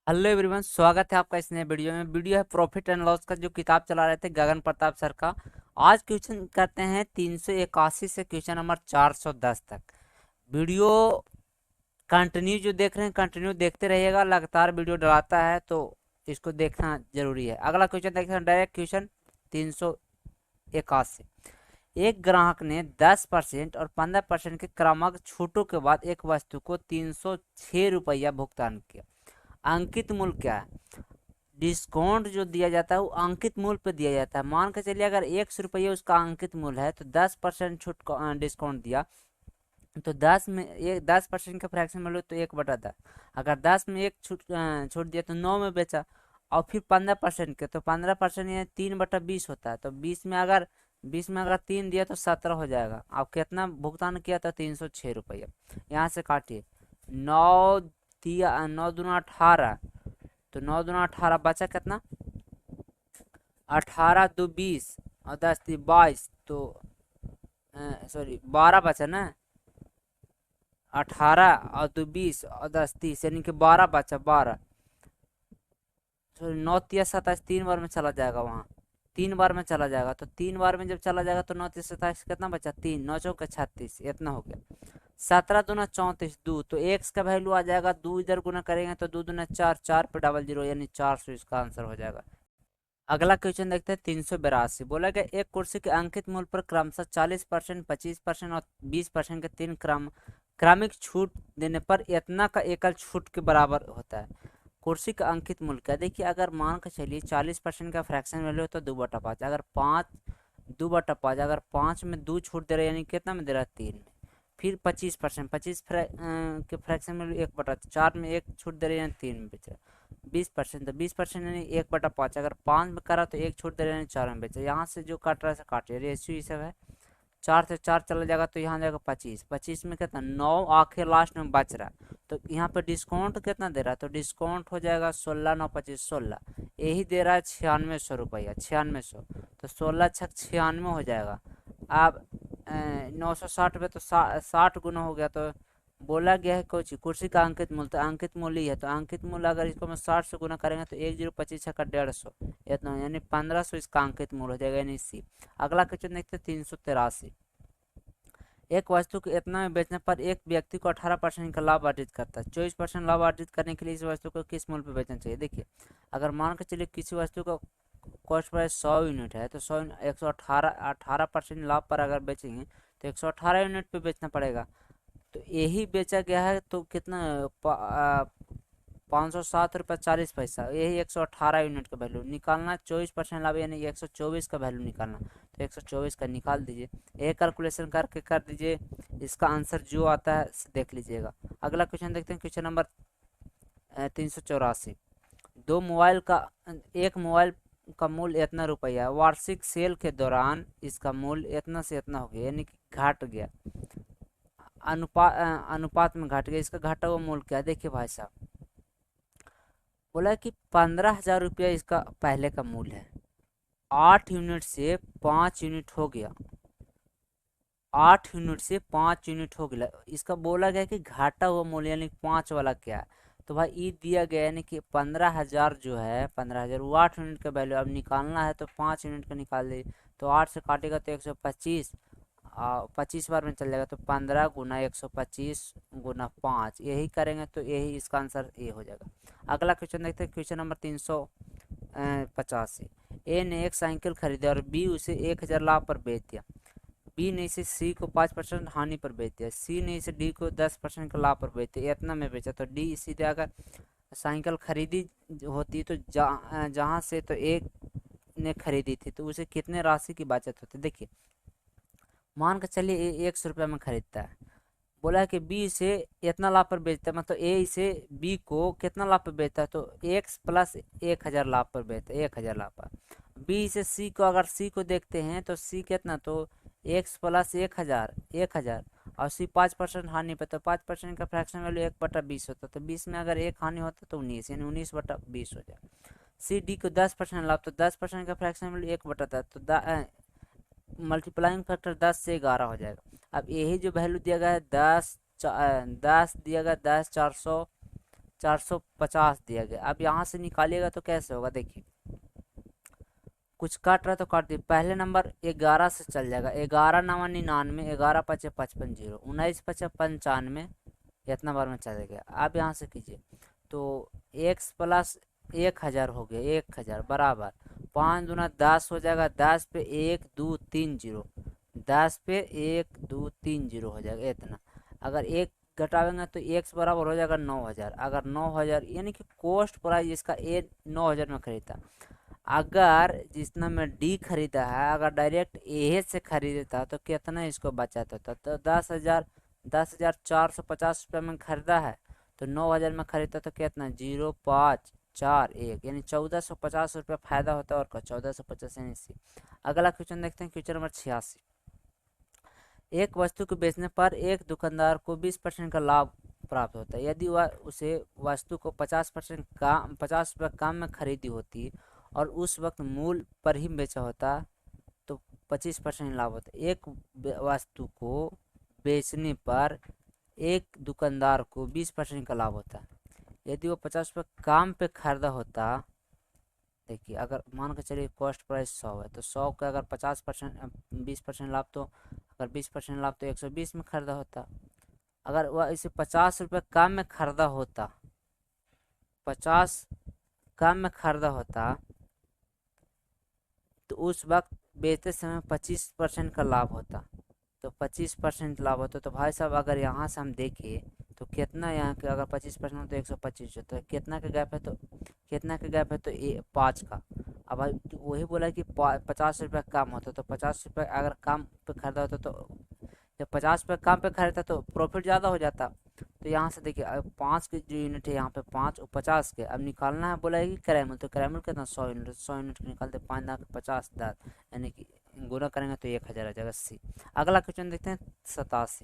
Hello everyone, स्वागत है आपका इस नए वीडियो में। वीडियो है प्रॉफिट एंड लॉस का, जो किताब चला रहे थे गगन प्रताप सर का। आज क्वेश्चन करते हैं 381 से क्वेश्चन नंबर 410 तक। वीडियो कंटिन्यू जो देख रहे हैं कंटिन्यू देखते रहिएगा, लगातार वीडियो डलाता है तो इसको देखना जरूरी है। अगला क्वेश्चन देखते हैं, डायरेक्ट क्वेश्चन 381। एक ग्राहक ने 10% और 15% के क्रमिक छूटों के बाद एक वस्तु को 306 रुपया भुगतान किया। अंकित मूल्य क्या है? डिस्काउंट जो दिया जाता है वो अंकित मूल्य पे दिया जाता है। मान के चलिए अगर 100 रुपये उसका अंकित मूल्य है तो 10% छूट डिस्काउंट दिया, तो 10% का फ्रैक्शन में लो तो 1/10। अगर 10 में एक छूट दिया तो 9 में बेचा। और फिर 15% के तो 15% ये 3/20 होता है। तो 20 में अगर 3 दिया तो 17 हो जाएगा। आप कितना भुगतान किया था? 306 रुपया। यहाँ से काटिए। 9 दिया, 9 दूना 18, तो 9 दूना 18 बचा कितना? 18 दो 20 और 10 दी 22, तो सॉरी 12 बचा ना। 18 और 2 20 और 10 30, यानी कि 12 बचा। 12 सॉरी 9 तिया 27, 3 बार में चला जाएगा वहाँ। 3 बार में चला जाएगा, तो 3 बार में जब चला जाएगा तो 9 तिया 27 कितना बचा? 3, 9 चौके 36, इतना हो गया। 17 दूना 34, 2, तो एक्स का वैल्यू आ जाएगा। 2 इधर गुना करेंगे तो 2 दूना 4, 4 पे डबल जीरो, यानी 400 इसका आंसर हो जाएगा। अगला क्वेश्चन देखते हैं 382। बोला गया एक कुर्सी के अंकित मूल्य पर क्रमशः 40%, 25% और 20% के तीन क्रमिक छूट देने पर इतना का एकल छूट के बराबर होता है। कुर्सी का अंकित मूल्य क्या? देखिए, अगर मान के चलिए 40% का फ्रैक्शन वैल्यू है तो 2/5। अगर 2/5, अगर 5 में 2 छूट दे रहा है, यानी कितना में दे रहा है? 3 में। फिर 25%, के फ्रैक्शन में 1/4 में एक छूट दे रहे हैं, 3 में बेच रहा है। 20%, तो 20% यानी 1/5। अगर 5 में करा तो एक छूट दे रहे हैं, 4 में बेचा। यहाँ से जो काट रहा है काटिए, रेशियो ये सब है। 4 से 4 चला जाएगा तो यहाँ जाएगा 25। 25 में कितना? 9 आखिर लास्ट में बच रहा है। तो यहाँ पे डिस्काउंट कितना दे रहा है? तो डिस्काउंट हो जाएगा 16, 9 25 16, यही दे रहा है 9600 रुपया। 9600, तो 16 छक 96 हो जाएगा। अब 960 पे तो 60 गुना हो गया। तो बोला गया है कुर्सी का अंकित मूल्य, तो अंकित मूल्य ही है। तो अंकित मूल्य अगर इसको हम 60 से गुना करेंगे तो 1025 का 150, इतना यानी 1500 इसका अंकित मूल्य हो जाएगा, यानी सी। अगला क्वेश्चन देखते हैं 383। एक वस्तु को इतना में बेचने पर एक व्यक्ति को 18% का लाभ अर्जित करता है। 24% लाभ अर्जित करने के लिए इस वस्तु को किस मूल्य पर बेचना चाहिए? देखिए, अगर मान के चलिए किसी वस्तु का कॉस्ट प्राइस 100 यूनिट है, तो 100 18% लाभ पर अगर बेचेंगे तो 118 यूनिट पे बेचना पड़ेगा। तो यही बेचा गया है तो कितना? 507 रुपये 40 पैसा, यही 118 यूनिट का वैल्यू निकालना। 24% लाभ यानी 124 का वैल्यू निकालना। तो 124 का निकाल दीजिए, एक कैलकुलेशन करके कर दीजिए। इसका आंसर जो आता है देख लीजिएगा। अगला क्वेश्चन देखते हैं, क्वेश्चन नंबर 384। दो मोबाइल का एक मोबाइल का मूल्य इतना रुपया है, वार्षिक सेल के दौरान इसका मूल्य इतना से इतना हो गया, यानी कि घट गया। अनुपात में घट गया। इसका घटा हुआ मूल्य क्या है? देखिए भाई साहब, बोला कि 15,000 रुपया इसका पहले का मूल्य है। 8 यूनिट से 5 यूनिट हो गया। 8 यूनिट से 5 यूनिट हो गया। इसका बोला गया कि घाटा हुआ मूल्य यानी 5 वाला क्या है? तो भाई ई दिया गया, यानी कि 15,000 जो है, 15,000 वो 8 यूनिट का वैल्यू अब निकालना है तो 5 यूनिट का निकाल दे। तो 8 से काटेगा तो 125, 25 बार में चल जाएगा। तो 15 गुना 125 गुना 5, यही करेंगे तो यही इसका आंसर ए हो जाएगा। अगला क्वेश्चन देखते हैं, क्वेश्चन नंबर 385। ए ने एक साइकिल खरीदी और बी उसे 1,000 लाभ पर बेच दिया। बी ने इसे सी को 5% हानि पर बेच दिया। सी ने इसे डी को 10% का लाभ पर बेच दिया, इतना में बेचा। तो डी सीधे अगर साइकिल खरीदी होती तो जहाँ से तो एक ने खरीदी थी तो उसे कितने राशि की बचत होती? देखिए, मान के चलिए 100 रुपये में खरीदता है। बोला है कि बी इसे इतना लाभ पर बेचता है, मतलब ए इसे बी को कितना लाभ पर बेचता है? तो एक्स प्लस 1,000 लाभ पर बेचता है, 1,000 लाभ पर। बी से सी को, अगर सी को देखते हैं तो सी कितना? तो एक्स प्लस 1,000, 1,000, और सी 5% हानि पे, तो 5% का फ्रैक्शन वैल्यू 1/20 होता है। तो 20 में अगर एक हानि होता तो 19, यानी 19/20 हो जाए। सी डी को 10% लाभ, तो 10% का फ्रैक्शन वैल्यू 1/10, तो मल्टीप्लाइंग फैक्टर 10 से 11 हो जाएगा। अब यही जो वैल्यू दिया गया है 10 दिया गया, 10 400 450 दिया गया। अब यहाँ से निकालिएगा तो कैसे होगा, देखिए कुछ काट रहा है तो काट दिए। पहले नंबर 11 से चल जाएगा, 11 नवा 99, 11 पचे 55, 0 19 पचे 95, इतना बार में चले गया। आप यहाँ से कीजिए तो x प्लस 1000 हो गया, 1000 बराबर 5 दूना 10 हो जाएगा, 10 पे 1 2 3 0, 10 पे 1 2 3 0 हो जाएगा इतना। अगर एक घटावेंगे तो x बराबर हो जाएगा 9000। अगर 9000 यानी कि कॉस्ट प्राइस इसका ए 9000 में खरीदा। अगर जितना में डी खरीदा है, अगर डायरेक्ट ए से खरीदता तो कितना इसको बचाता था, तो 10,450 रुपये में खरीदा है तो 9000 में खरीदता तो कितना 0541, यानी 1450 रुपये फायदा होता है। और 1450 यानी सी। अगला क्वेश्चन देखते हैं, क्वेश्चन नंबर 86। एक वस्तु को बेचने पर एक दुकानदार को 20% का लाभ प्राप्त होता है। यदि वह उसे वस्तु को 50 रुपये कम में खरीदी होती और उस वक्त मूल पर ही बेचा होता तो 25% लाभ होता। एक वस्तु को बेचने पर एक दुकानदार को 20% का लाभ होता। यदि वो 50 रुपये कम पे खरीदा होता, देखिए अगर मान के चलिए कॉस्ट प्राइस 100 है तो 100 का अगर 20% लाभ, तो अगर 20% लाभ तो 120 में खरीदा होता। अगर वह इसे 50 रुपये कम में खरीदा होता, 50 कम में खरीदा होता तो उस वक्त बेचते समय 25% का लाभ होता, तो 25% लाभ होता। तो भाई साहब अगर यहाँ से हम देखें तो कितना, यहाँ के अगर 25% तो 125 होता है, कितना का गैप है, तो कितना का गैप है तो 5 का। अब भाई वही बोला कि 50 रुपये कम होता, तो 50 रुपये अगर कम पे खरीदा होता तो जब 50 रुपये कम पे खरीदता तो प्रॉफिट ज़्यादा हो जाता। तो यहाँ से देखिए 5 के जो यूनिट है यहाँ पे 5 और 50 के, अब निकालना है बोला है कि कैरेमल, तो कैरेमल कितना 100 यूनिट, 100 यूनिट निकालते 5 लाख 50 10, यानी कि गुना करेंगे तो 1000 आ जाएगा सी। अगला क्वेश्चन देखते हैं 87।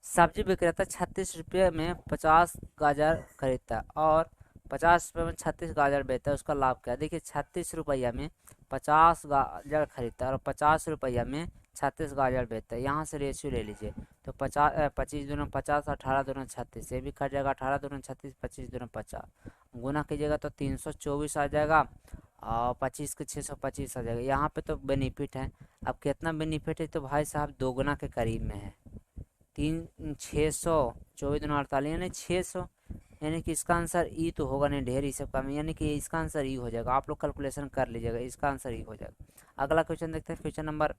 सब्जी विक्रेता 36 रुपये में 50 गाजर खरीदता है और 50 रुपये में 36 गाजर बेचता है, उसका लाभ क्या है। देखिए 36 रुपया में 50 गाजर खरीदता है और 50 रुपया में 36 गाजर बेचता है। यहाँ से रेशियो ले लीजिए तो 25 दूना 50, 18 दूना 36, ये भी कट जाएगा, 18 दूना 36, 25 दूना 50, गुना कीजिएगा तो 324 आ जाएगा और 25 के 625 आ जाएगा। यहाँ पे तो बेनिफिट है। अब कितना बेनिफिट है तो भाई साहब दोगुना के करीब में है, 600, 24 दूना 48 यानी 600, यानी कि इसका आंसर ई तो होगा नहीं, ढेर ही सब कम, यानी कि इसका आंसर ई हो जाएगा। आप लोग कैलकुलेशन कर लीजिएगा, इसका आंसर ई हो जाएगा। अगला क्वेश्चन देखते हैं, क्वेश्चन नंबर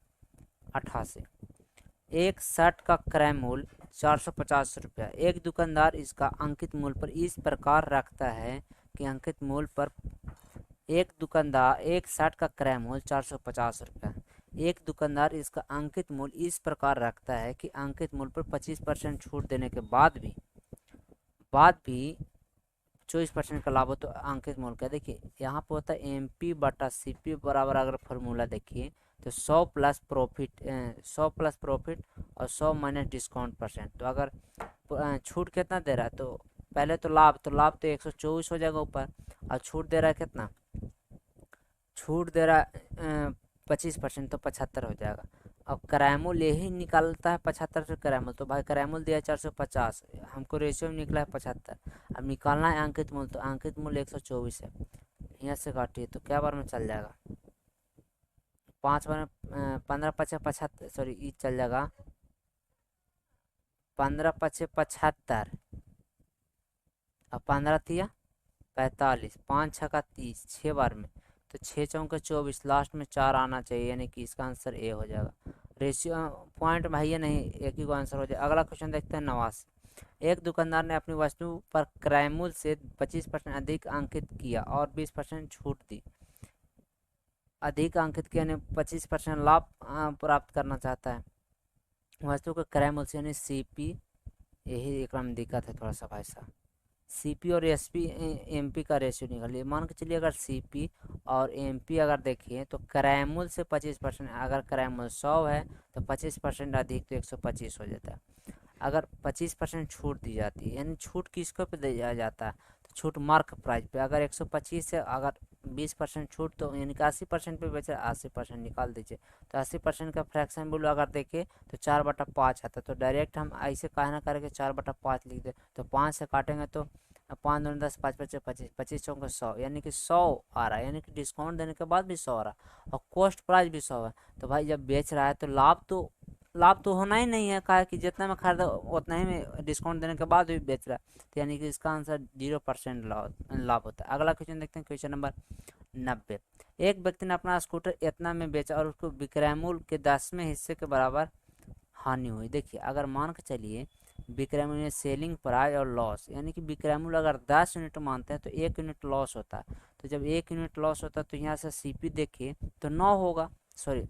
88। एक शर्ट का क्रय मूल्य 450 रुपया। एक दुकानदार इसका अंकित मूल्य पर इस प्रकार रखता है कि अंकित मूल्य पर एक शर्ट का क्रय मूल्य 450 रुपया। एक दुकानदार इसका अंकित मूल्य इस प्रकार रखता है कि अंकित मूल्य पर 25% छूट देने के बाद भी 24% का लाभ हो तो अंकित मूल्य क्या। देखिए यहाँ पे होता है MP बटा CP बराबर, अगर फॉर्मूला देखिए तो 100 प्लस प्रॉफिट और 100 माइनस डिस्काउंट परसेंट। तो अगर छूट कितना दे रहा है, तो पहले तो लाभ तो 124 हो जाएगा ऊपर, और छूट दे रहा है कितना, छूट दे रहा है 25%, तो 75 हो जाएगा। अब क्रैमूल यही निकालता है 75 से क्रैमूल, तो भाई क्रैमूल दिया 450, हमको रेशियो में निकला है 75। अब निकालना है अंकित मूल्य, तो अंकित मूल्य 124 है, यहाँ से काटिए तो क्या बार में चल जाएगा, 5 बार में 15 पचे 75, सॉरी ये चल जाएगा 15 पचे 75 और 15 तिया 45, 5 छक्का 30, 6 बार में, तो 6 चौके 24, लास्ट में 4 आना चाहिए, यानी कि इसका आंसर ए हो जाएगा। रेशियो पॉइंट भैया नहीं, एक ही को आंसर हो जाए। अगला क्वेश्चन देखते हैं 89। एक दुकानदार ने अपनी वस्तु पर क्रय मूल्य से 25% अधिक अंकित किया और 20% छूट दी। अधिक अंकित किया यानी 25% लाभ प्राप्त करना चाहता है वस्तु का क्रय मूल्य से, यानी CP, यही एक दिक्कत है थोड़ा सा भाई साहब। CP और SP MP का रेशियो निकालिए। मान के चलिए अगर CP और MP अगर देखिए तो क्रय मूल्य से 25%, अगर क्रय मूल्य 100 है तो 25% अधिक तो 125 हो जाता है। अगर 25% छूट दी जाती है, यानी छूट किसको पे दिया जाता है, तो छूट मार्क प्राइस पे। अगर 125 से अगर 20% छूट, तो यानी कि 80% पे बेचे, 80% निकाल दीजिए। तो 80% का फ्रैक्शन वैल्यू अगर देखें तो 4/5 आता है। तो डायरेक्ट हम ऐसे कहना करके 4/5 लिख दे, तो 5 से काटेंगे तो पाँच दूनी 10, पाँच पच्चीस 25, 25 चौक 100, यानी कि 100 आ रहा है, यानी कि डिस्काउंट देने के बाद भी 100 आ रहा है और कॉस्ट प्राइस भी 100 है। तो भाई जब बेच रहा है तो लाभ तो होना ही नहीं है, कहा कि जितना में खरीदा उतना ही में डिस्काउंट देने के बाद भी बेच रहा है, तो यानी कि इसका आंसर 0% लाभ होता है। अगला क्वेश्चन देखते हैं, क्वेश्चन नंबर 90। एक व्यक्ति ने अपना स्कूटर इतना में बेचा और उसको विक्रय मूल्य के 10वें हिस्से के बराबर हानि हुई। देखिए अगर मान के चलिए विक्रय मूल्य सेलिंग प्राइस और लॉस, यानी कि विक्रय मूल्य अगर 10 यूनिट मानते हैं तो 1 यूनिट लॉस होता है। तो जब 1 यूनिट लॉस होता है तो यहाँ से सीपी देखिए तो 9 होगा, सॉरी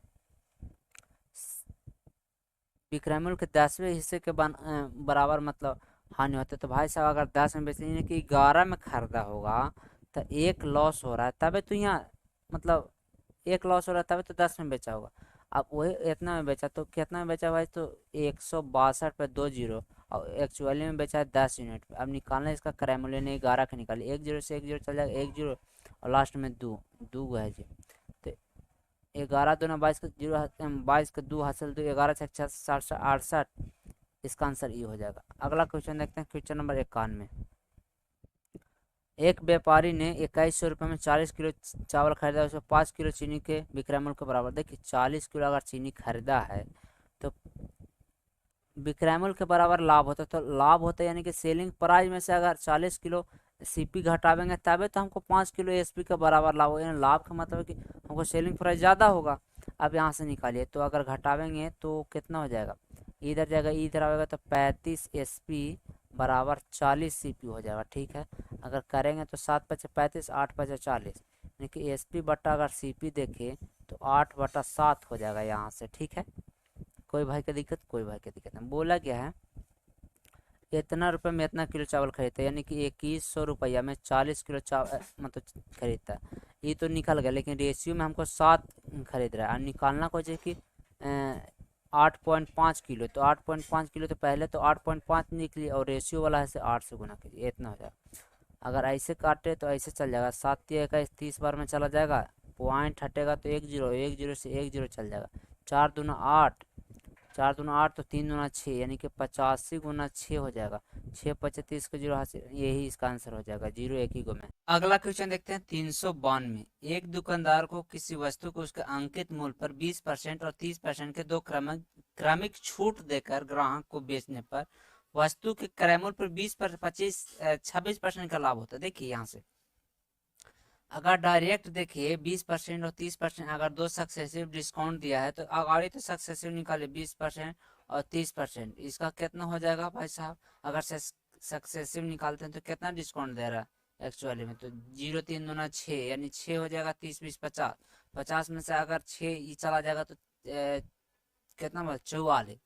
विक्रय मूल्य के 10वें हिस्से के बराबर मतलब हानि होता है। तो भाई साहब अगर 10 में बेचते यानी कि 11 में खरीदा होगा तो एक लॉस हो रहा है, तभी तो यहाँ मतलब एक लॉस हो रहा है तभी तो 10 में बेचा होगा। अब वही इतना में बेचा तो कितना में बेचा भाई, तो 162 पे 2 जीरो, और एक्चुअली में बेचा है 10 यूनिट पे। अब निकालना इसका क्रय मूल्य ने 11 का निकाले, एक जीरो से एक जीरो चल जाएगा, एक जीरो और लास्ट में दो दो है जी। तो 11 दूना 22 का जीरो, 22 का 2 हासिल 2, 11 छः 60 68, इसका आंसर ये हो जाएगा। अगला क्वेश्चन देखते हैं, क्वेश्चन नंबर 91। एक व्यापारी ने 2100 रुपये में 40 किलो चावल खरीदा, उसमें 5 किलो चीनी के विक्रय मूल्य के बराबर। देखिए 40 किलो अगर चीनी खरीदा है तो विक्रय मूल्य के बराबर लाभ होता है, तो लाभ होता है यानी कि सेलिंग प्राइस में से अगर 40 किलो सीपी घटावेंगे तबे तो हमको 5 किलो एसपी के बराबर लाभ होगा, यानी लाभ का मतलब है कि हमको सेलिंग प्राइस ज़्यादा होगा। अब यहाँ से निकालिए तो अगर घटावेंगे तो कितना हो जाएगा, इधर जाएगा इधर आएगा तो 35 एसपी बराबर 40 सीपी हो जाएगा। ठीक है, अगर करेंगे तो 7 पचे 35, 8 पचे 40, यानी कि एसपी बटा अगर सीपी देखें तो 8/7 हो जाएगा यहाँ से। ठीक है, कोई भाई का दिक्कत, कोई भाई का दिक्कत नहीं। बोला क्या है, इतना रुपये में इतना किलो चावल खरीदता है, यानी कि 2100 रुपया में 40 किलो चावल मतलब खरीदता है। ये तो निकल गया, लेकिन रेशियो में हमको 7 खरीद रहा है और निकालना को चाहिए कि 8.5 किलो, तो 8.5 किलो तो पहले तो 8.5 निकली और रेशियो वाला है से 8 से गुना कीजिए, इतना हो जाएगा। अगर ऐसे काटे तो ऐसे चल जाएगा, 7 या 21 30 बार में चला जाएगा, पॉइंट हटेगा तो 1 जीरो, 1 जीरो से 1 जीरो चल जाएगा, 4 दूना 8, 4 दूना 8 तो 3 दूना 6, यानी कि 85 गुना 6 हो जाएगा, 6 पचे 30 को जीरो हासिल, यही इसका आंसर हो जाएगा, जीरो एक ही गो में। अगला क्वेश्चन देखते हैं 392। एक दुकानदार को किसी वस्तु को उसके अंकित मूल्य पर 20% और 30% के दो क्रमिक छूट देकर ग्राहक को बेचने पर वस्तु के क्रय मूल्य पर 20 पर 25 26% का लाभ होता है। देखिए यहाँ से अगर डायरेक्ट देखिए 20% और 30% अगर दो सक्सेसिव डिस्काउंट दिया है तो अगाड़ी तो सक्सेसिव निकाले 20% और 30%, इसका कितना हो जाएगा भाई साहब, अगर सक्सेसिव निकालते हैं तो कितना डिस्काउंट दे रहा है एक्चुअली में, तो 0 3 दूना 6, यानी 6 हो जाएगा, 30 20 50, 50 में से अगर 6 ये चला जाएगा तो कितना बचा, 44,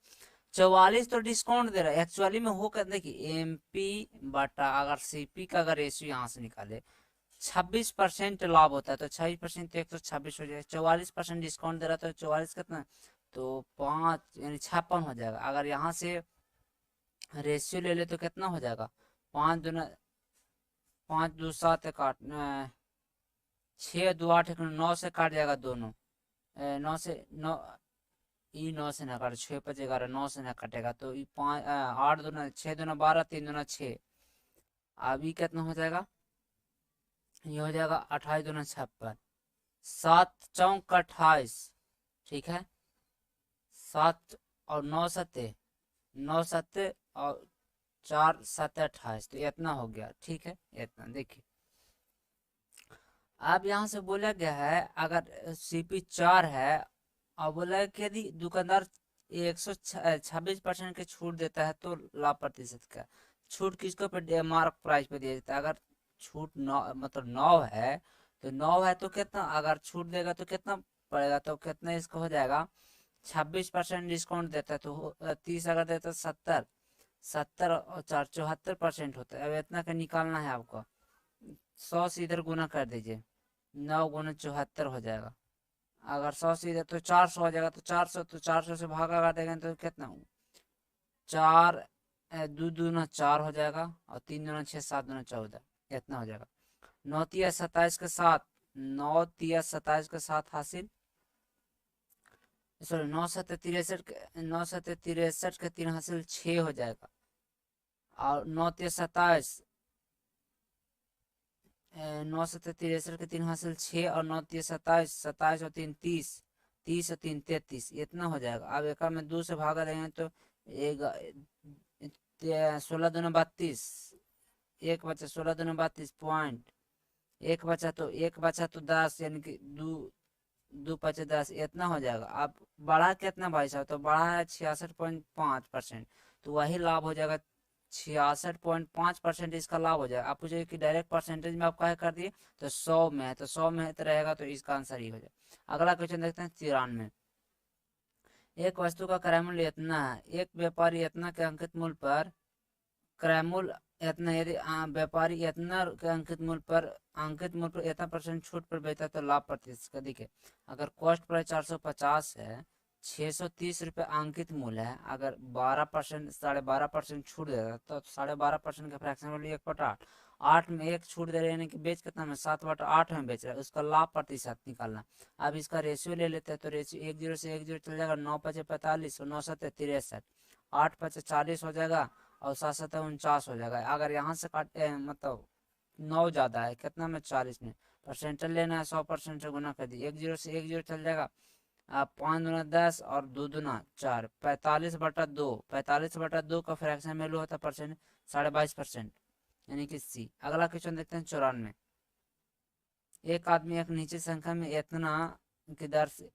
44 तो डिस्काउंट दे रहा है एक्चुअली में हो कर। देखिए एमपी बटा अगर सीपी का अगर रेशियो यहाँ से निकाले 26% लाभ होता है, तो 26% तो 126 हो जाएगा, 44% डिस्काउंट दे रहा है तो 44 कितना, तो 5 यानी 56 हो जाएगा। अगर यहाँ से रेशियो ले ले तो कितना हो जाएगा, 5 दूना 5 2 7 काट 6 2 8 9 से काट जाएगा दोनों, 9 से 9, ई 9 से ना काटे, 6 5 11 9 से ना कटेगा, तो ये 5 8 दूना 6 दूना 12 3 दूना 6, अभी कितना हो जाएगा, ये हो जाएगा 28 दूना 56, 7 चौक 28। ठीक है, 7 और 9 सत्ते 9 सत्ते और 4 7 28, तो इतना हो गया। ठीक है, इतना देखिए अब यहाँ से बोला गया है अगर सीपी 4 है और बोला है कि यदि दुकानदार 126% की छूट देता है तो लाभ प्रतिशत का छूट किसको पे मार्क प्राइस पे दिया जाता है। अगर छूट 9 मतलब 9 है तो 9 है तो कितना, अगर छूट देगा तो कितना पड़ेगा, तो कितना इसका हो जाएगा, 26% डिस्काउंट देता है तो 30 अगर देता है 70, 70 और 4 74% होता है। अब इतना का निकालना है आपको, 100 से इधर गुना कर दीजिए, 9 गुना 74 हो जाएगा, अगर 100 से इधर तो 400 हो जाएगा, तो 400 तो 400 से भागा कर देंगे तो कितना, 4 दो दूना 4 हो जाएगा और 3 दूना 6 7 दूना 14, इतना हो जाएगा। 9 तिया 27 के साथ, 9 तिया 27 के साथ हासिल, सॉरी 9 7 63 9 7 63 के 3 हासिल 6 हो जाएगा, और 9 तिया 27 9 7 63 के 3 हासिल 6 और 9 3 27, 27 और 3 30, 30 और 3 33, इतना हो जाएगा। अब एक में 2 से भागा देंगे तो एक 16 दूना 32, एक बचा 16 दूना 32 पॉइंट, एक बचा तो 10, यानी कि 2 5 10, इतना हो जाएगा। अब बढ़ा कितना भाई साहब, तो बढ़ा है 66.5%, तो वही लाभ हो जाएगा। 66.5% इसका लाभ हो जाएगा। आप पूछे कि डायरेक्ट परसेंटेज में आप क्या कर दिए, तो 100 में है, तो 100 में तो रहेगा, तो इसका आंसर ही हो जाएगा। अगला क्वेश्चन देखते हैं 93। एक वस्तु का क्रय मूल्य इतना है, एक व्यापारी इतना के अंकित मूल्य पर क्रय मूल्य इतना, यदि व्यापारी इतना के अंकित मूल्य पर इतना परसेंट छूट पर बेचता तो लाभ प्रतिशत देखिए। अगर कॉस्ट प्राइस 450 है, 630 रुपये अंकित मूल्य है, अगर 12% 12.5% छूट देगा तो 12.5% का फ्रैक्शन वैल्यू 1/8, 8 में 1 छूट दे रहे हैं, यानी कि बेच कितना में 7/8 में बेच रहा है, उसका लाभ प्रतिशत निकालना। अब इसका रेशियो ले लेते हैं, तो रेशियो 1 0 से 1 0 चल जाएगा, 9 5 45 और 9 7 63, 8 5 40 हो जाएगा और 7 7 49 हो जाएगा। अगर यहाँ से काटे मतलब 9 ज़्यादा है, कितना में 40 में परसेंटेज लेना है, 100% से गुना कर दिए, 1 0 से 1 0 चल जाएगा। 5 दूना 10 और 2 दूना 4, 45/2, 45/2 का फ्रैक्शन वैल्यू होता है परसेंट 22.5%, यानी कि सी। अगला क्वेश्चन देखते हैं 94। एक आदमी एक निश्चित संख्या में इतना की दर से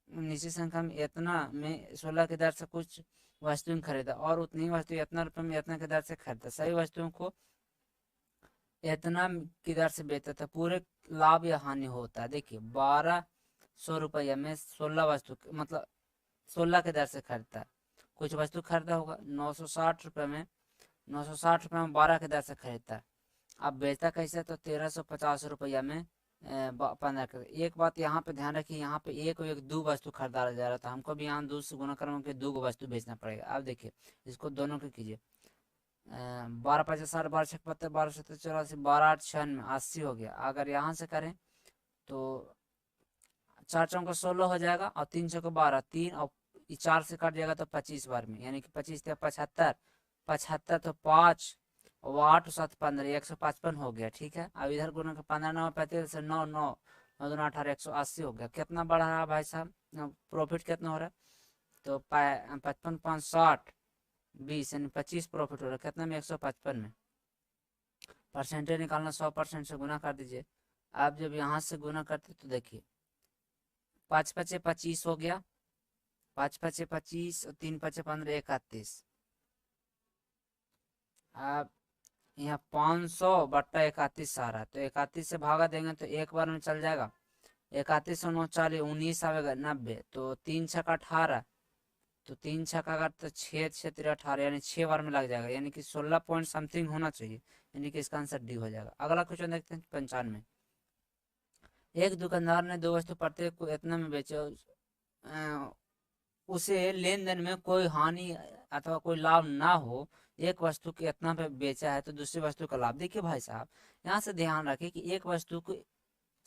निश्चित संख्या में इतना में 16 की दर से कुछ वस्तुएं खरीदा और उतनी वस्तु इतना रुपये में इतना की दर से खरीदा, सभी वस्तुओं को इतना की दर से बेचता था, पूरे लाभ या हानि होता है। देखिए 1200 रुपया में 16 वस्तु मतलब 16 की दर से खरीदता है, कुछ वस्तु खरीदा होगा 960 रुपये में, 960 रुपये में 12 की दर से खरीदता है। अब बेचता कैसे, तो 1350 रुपया में 15 कर। एक बात यहाँ पे ध्यान रखिए, यहाँ पे एक और एक दो वस्तु खरीदा जा रहा था, हमको भी यहाँ 2 से गुना करके 2 वस्तु बेचना पड़ेगा। अब देखिए इसको दोनों को कीजिए, 12 5 60, 12 6 72, 12 7 84, 12 8 96, 80 हो गया। अगर यहाँ से करें तो 4 चौक 16 हो जाएगा और 3 चौक 12, 3 और 4 से कट जाएगा तो 25 बार में, यानी कि 25 × 75, 75 तो 5 और 8 7 15, 155 हो गया। ठीक है, अब इधर गुना 15 9 35 से 9 9 9 2 18, 180 हो गया। कितना बढ़ रहा है भाई साहब, प्रॉफिट कितना हो रहा है, तो 55 5 60 20, यानी 25 प्रॉफिट हो रहा है। कितना में, 155 में। परसेंटेज निकालना, 100% से गुना कर दीजिए। आप जब यहाँ से गुना करते तो देखिए 5 5 25 हो गया, 5 5 25 और 3 5 15, 31। आप यहाँ 500/31 आ रहा है, तो 31 से भागा देंगे तो एक बार में चल जाएगा। 31 और 9 40, 19 आवेगा, 90, तो 3 6 18, तो 3 6 का तो 6 6 3 18, यानी 6 बार में लग जाएगा, यानी कि 16 पॉइंट समथिंग होना चाहिए, यानी कि इसका आंसर डी हो जाएगा। अगला क्वेश्चन देखते हैं 95। एक दुकानदार ने 2 वस्तु प्रत्येक को इतना में बेचे, उसे लेन देन में कोई हानि अथवा कोई लाभ ना हो, एक वस्तु के इतना पे बेचा है तो दूसरी वस्तु का लाभ। देखिए भाई साहब, यहाँ से ध्यान रखिए कि एक वस्तु को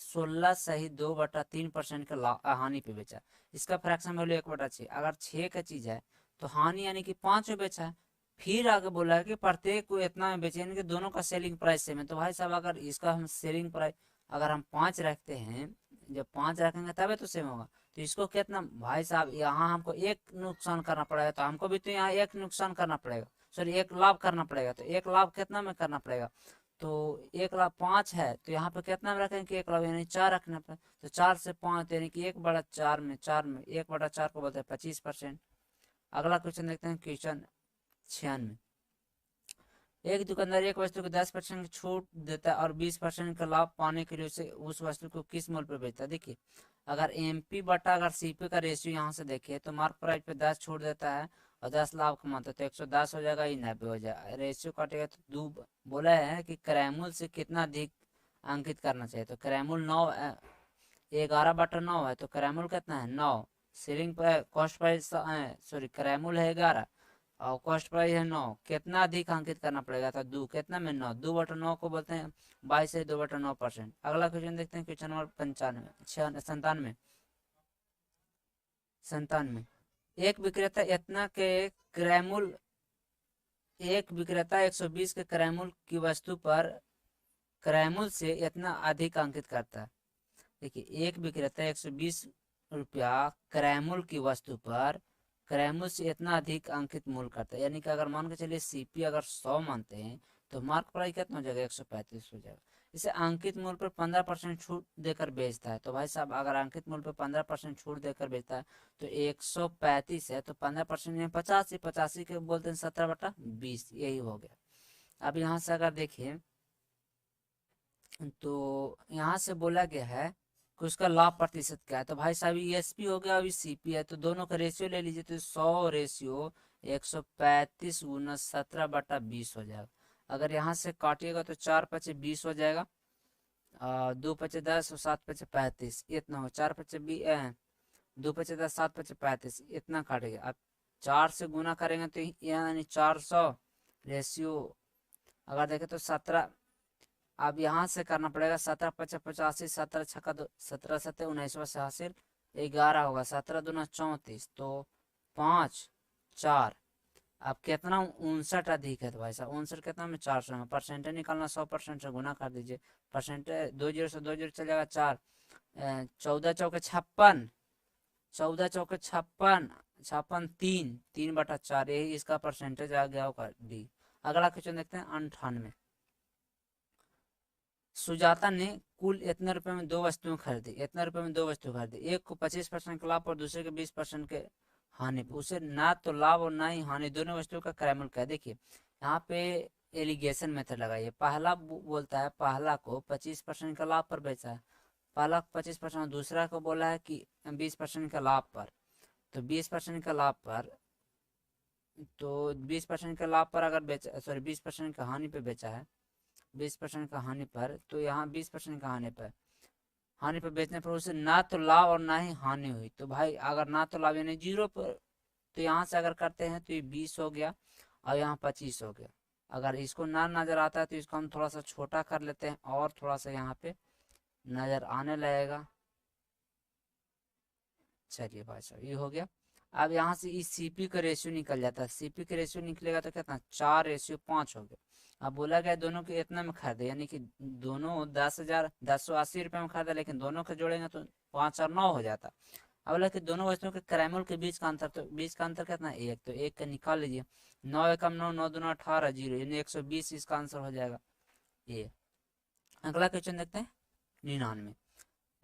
16 सही 2/3% का हानि पे बेचा, इसका फ्रैक्शन वैल्यू 1/6। अगर 6 का चीज है तो हानि यानी कि 5 में बेचा है। फिर आगे बोला है कि प्रत्येक को इतना में बेचे, यानी कि दोनों का सेलिंग प्राइस सेम है। तो भाई साहब अगर इसका हम सेलिंग प्राइस अगर हम 5 रखते हैं, जब 5 रखेंगे तभी तो सेम होगा, तो इसको कितना भाई साहब, यहाँ हमको एक नुकसान करना पड़ेगा, तो हमको भी तो यहाँ एक नुकसान करना पड़ेगा, सॉरी एक लाभ करना पड़ेगा। तो एक लाभ कितना में करना पड़ेगा, तो 1 लाख 5 है, तो यहाँ पे कितना में रखेंगे कि 1 लाख यानी 4 रखना पड़ेगा, तो 4 से 5 यानी कि 1/4 में, 1/4 को बोलते हैं 25%। अगला क्वेश्चन देखते हैं क्वेश्चन 96। एक दुकानदार एक वस्तु को 10% की छूट देता है और 20% का लाभ पाने के लिए उसे उस वस्तु को किस मूल्य पर बेचता है। देखिए अगर एमपी बटा अगर सीपी का रेशियो यहाँ से देखिए तो मार्क प्राइस पे 10 छूट देता है और 10 लाभ कमाता है, तो 110 हो जाएगा, ये 90 हो जाएगा। रेशियो काटेगा तो दो बोला है कि क्रैमूल से कितना अधिक अंकित करना चाहिए, तो क्रैमूल 9 11/9 है, तो क्रैमूल कितना है 9, सेलिंग कॉस्ट प्राइस सॉरी क्रैमूल है 11 और कॉस्ट प्राइस है 9, कितना अधिक अंकित करना पड़ेगा, तो 2, कितना में 9, 2/9 को बोलते हैं 22 से 2/9%। अगला क्वेश्चन देखते हैं क्वेश्चन नंबर 97। एक विक्रेता इतना के क्रैमूल एक विक्रेता 120 के क्रैमूल की वस्तु पर क्रयमूल्य से इतना अधिक अंकित करता है। देखिए एक विक्रेता 120 रुपया क्रयमूल्य की वस्तु पर क्रयमूल्य से इतना अधिक अंकित मूल्य करता है, यानी कि अगर मान के चलिए सीपी अगर 100 मानते हैं तो मार्क प्राइस कितना हो जाएगा, 135 हो जाएगा। इसे अंकित मूल्य पर 15% छूट देकर बेचता है। तो भाई साहब अगर अंकित मूल्य पर 15% छूट देकर बेचता है तो 135 है तो 15% में 50 ही 85 के बोलते हैं 17/20, यही हो गया। अब यहाँ से अगर देखें तो यहाँ से बोला गया है कि उसका लाभ प्रतिशत क्या है। तो भाई साहब ईएसपी हो गया, अभी सीपी है, तो दोनों का रेशियो ले लीजिए तो 100 रेशियो 135 गुना 17/20 हो जाएगा। अगर यहाँ से काटिएगा तो 4×5=20 हो जाएगा, 2×5=10 और 7×5=35, इतना हो 4×5=20, 2×5=10, 7×5=35, इतना काटेगा। अब 4 से गुना करेंगे तो यानी 400 रेशियो अगर देखें तो 17। अब यहाँ से करना पड़ेगा 17×5=85, 17×6=17, 11 होगा, 17×2=34, तो 5 4। अब कितना 59 अधिक है, तो भाई साहब 59 कितना में 400 में परसेंटेज निकालना, 100% से गुना कर दीजिए, परसेंटेज 2 जीरो से 2 जीरो चल जाएगा 4, 14 चौके 56, 14 चौके 56, 56 3/4, यही इसका परसेंटेज आ गया होगा डी। अगला क्वेश्चन देखते हैं 98। सुजाता ने कुल इतने रुपए में दो वस्तुएं खरीदी, इतने रुपए में दो वस्तु खरीदी, एक को 25% के लाभ और दूसरे के 20% के हानि पे, उसे ना तो लाभ और ना ही हानि, दोनों वस्तुओं का क्रयमूल्य क्या है। देखिए यहाँ पे एलिगेशन मेथड लगाइए। पहला बोलता है पहला को 25% का लाभ पर बेचा है, पहला 25%, दूसरा को बोला है कि 20% का लाभ पर, तो 20% का लाभ पर, तो 20% का लाभ पर अगर बेचा, सॉरी 20% का हानि पे बेचा है, 20% का हानि पर, तो यहाँ 20% का हानि पर बेचने पर उसे ना तो लाभ और ना ही हानि हुई। तो भाई अगर ना तो लाभ यानी 0 पर, तो यहाँ से अगर करते हैं तो ये 20 हो गया और यहाँ 25 हो गया। अगर इसको ना नजर आता है तो इसको हम थोड़ा सा छोटा कर लेते हैं और थोड़ा सा यहाँ पे नजर आने लगेगा। चलिए भाई साहब ये हो गया। अब यहाँ से इस सीपी का रेशियो निकल जाता है, सीपी का रेशियो निकलेगा तो कितना 4:5 हो गया। अब बोला गया दोनों के इतना में खरीदे, यानी कि दोनों 10,080 रुपये में खरीदा, लेकिन दोनों के जोड़ेंगे तो 5 और 9 हो जाता। अब बोला कि दोनों वस्तुओं के क्रयमूल्य के बीच का अंतर, तो बीच का अंतर कितना एक, तो एक का निकाल लीजिए, 9×1=9, 9×2=18, 0 यानी 120 इसका आंसर हो जाएगा ये। अगला क्वेश्चन देखते हैं 99।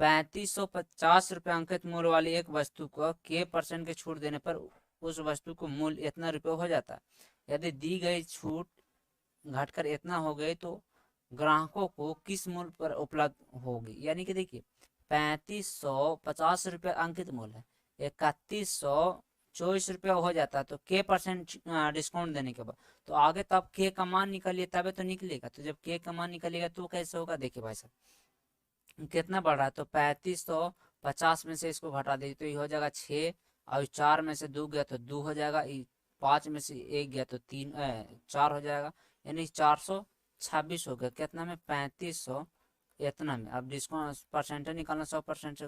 3550 रुपये अंकित मूल्य वाली एक वस्तु को k% के छूट देने पर उस वस्तु को मूल्य इतना रुपये हो जाता है। यदि दी गई छूट घटकर इतना हो गई तो ग्राहकों को किस मूल्य पर उपलब्ध होगी। यानी कि देखिए 3550 रुपये अंकित मूल्य है, 3124 रुपये हो जाता है, तो k% डिस्काउंट देने के बाद तो आगे तो आप k का मान निकालिए तबे तो निकलेगा। तो जब k का मान निकलेगा तो कैसे होगा, देखिए भाई साहब कितना बढ़ रहा है, तो 3550 में से इसको घटा दीजिए तो ये हो जाएगा 6, और 4 में से 2 गया तो 2 हो जाएगा, 5 में से 1 गया तो 4 हो जाएगा, यानी 426 हो गया। कितना में 3500 इतना में। अब डिस्काउंट परसेंटेज निकालना, 100% से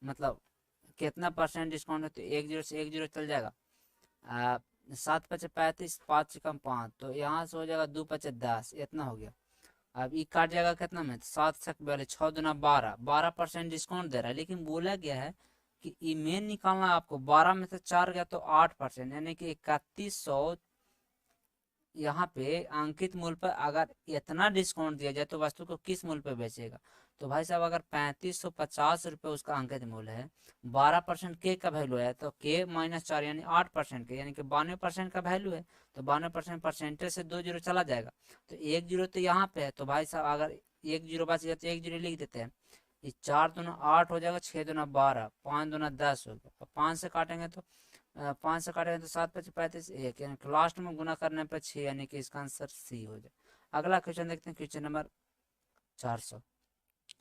मतलब कितना परसेंट डिस्काउंट है, तो 1 जीरो से 1 जीरो चल जाएगा, 7×5=35, 5×5, तो यहाँ से हो जाएगा 2×5=10, इतना हो गया। अब ये काट जाएगा कितना में, 7×6=42, 6×2=12, 12% डिस्काउंट दे रहा है, लेकिन बोला गया है कि ई मेन निकालना है आपको, 12 में से 4 गया तो 8%, यानी कि 3100 यहाँ पे अंकित मूल्य पर अगर इतना डिस्काउंट दिया जाए तो वस्तु को किस मूल्य पे बेचेगा। तो भाई साहब अगर 3550 रुपये उसका अंकित मूल्य है, 12% के का वैल्यू है, तो k-4 यानी 8% के, यानी कि 92% का वैल्यू है, तो 92% परसेंटेज से 2 जीरो चला जाएगा, तो 1 जीरो तो यहाँ पे है। तो भाई साहब अगर 1 जीरो बच गया तो 1 जीरो लिख देते हैं, 4×2=8 हो जाएगा, 6×2=12, 5×2=10 हो गया, 5 से काटेंगे तो 5 से काटेंगे तो 7×5=35, 1, यानी लास्ट में गुना करने पर 6, यानी कि इसका आंसर सी हो जाए। अगला क्वेश्चन देखते हैं, क्वेश्चन नंबर 400।